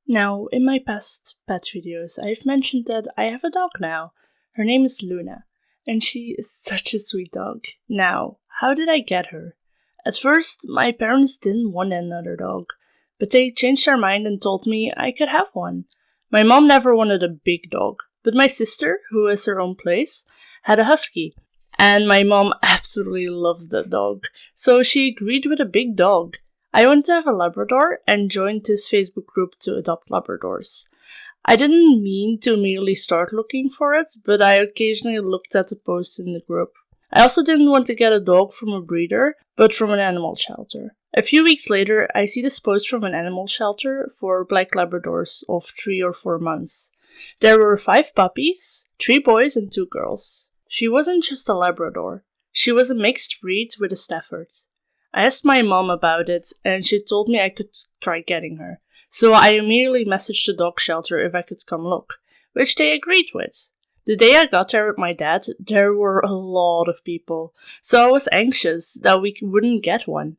Now, in my past pet videos, I've mentioned that I have a dog now. Her name is Luna, and she is such a sweet dog. Now, how did I get her? At first, my parents didn't want another dog, but they changed their mind and told me I could have one. My mom never wanted a big dog, but my sister, who has her own place, had a husky. And my mom absolutely loves that dog, so she agreed with a big dog. I want to have a Labrador and joined this Facebook group to adopt Labradors. I didn't mean to immediately start looking for it, but I occasionally looked at the posts in the group. I also didn't want to get a dog from a breeder, but from an animal shelter. A few weeks later, I see this post from an animal shelter for black Labradors of 3 or 4 months. There were 5 puppies, 3 boys and 2 girls. She wasn't just a Labrador. She was a mixed breed with a Stafford. I asked my mom about it, and she told me I could try getting her. So I immediately messaged the dog shelter if I could come look, which they agreed with. The day I got there with my dad, there were a lot of people, so I was anxious that we wouldn't get one.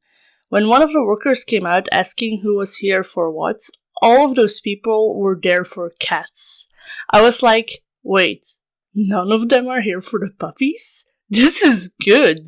When one of the workers came out asking who was here for what, all of those people were there for cats. I was like, wait, none of them are here for the puppies? This is good!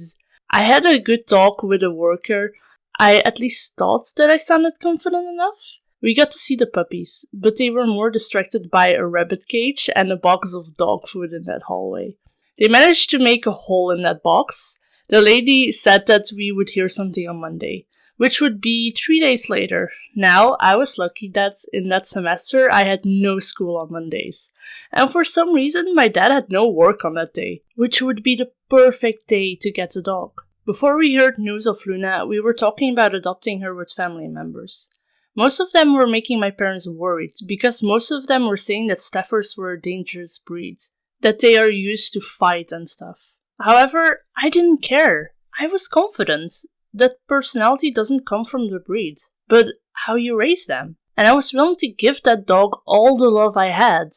I had a good talk with a worker. I at least thought that I sounded confident enough. We got to see the puppies, but they were more distracted by a rabbit cage and a box of dog food in that hallway. They managed to make a hole in that box. The lady said that we would hear something on Monday, which would be 3 days later. Now, I was lucky that in that semester I had no school on Mondays. And for some reason, my dad had no work on that day, which would be the perfect day to get the dog. Before we heard news of Luna, we were talking about adopting her with family members. Most of them were making my parents worried, because most of them were saying that Staffords were a dangerous breed, that they are used to fight and stuff. However, I didn't care. I was confident that personality doesn't come from the breed, but how you raise them. And I was willing to give that dog all the love I had.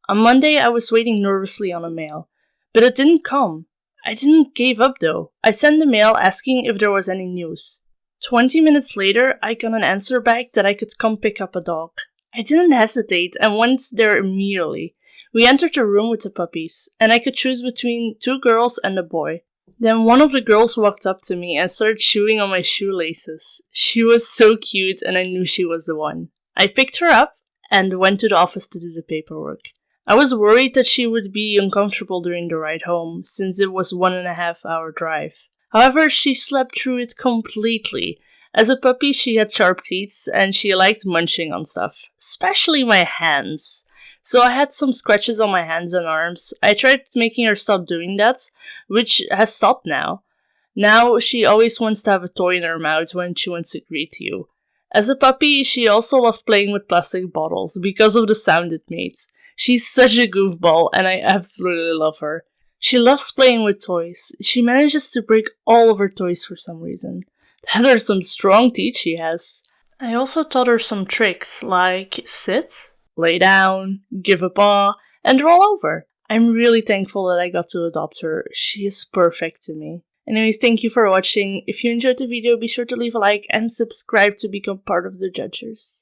On Monday, I was waiting nervously on a mail, but it didn't come. I didn't give up though. I sent a mail asking if there was any news. 20 minutes later, I got an answer back that I could come pick up a dog. I didn't hesitate and went there immediately. We entered the room with the puppies, and I could choose between 2 girls and a boy. Then one of the girls walked up to me and started chewing on my shoelaces. She was so cute and I knew she was the one. I picked her up and went to the office to do the paperwork. I was worried that she would be uncomfortable during the ride home, since it was 1.5-hour drive. However, she slept through it completely. As a puppy, she had sharp teeth, and she liked munching on stuff, especially my hands. So I had some scratches on my hands and arms. I tried making her stop doing that, which has stopped now. Now, she always wants to have a toy in her mouth when she wants to greet you. As a puppy, she also loved playing with plastic bottles, because of the sound it made. She's such a goofball, and I absolutely love her. She loves playing with toys. She manages to break all of her toys for some reason. That are some strong teeth she has. I also taught her some tricks, like sit, lay down, give a paw, and roll over. I'm really thankful that I got to adopt her. She is perfect to me. Anyways, thank you for watching. If you enjoyed the video, be sure to leave a like and subscribe to become part of the judgers.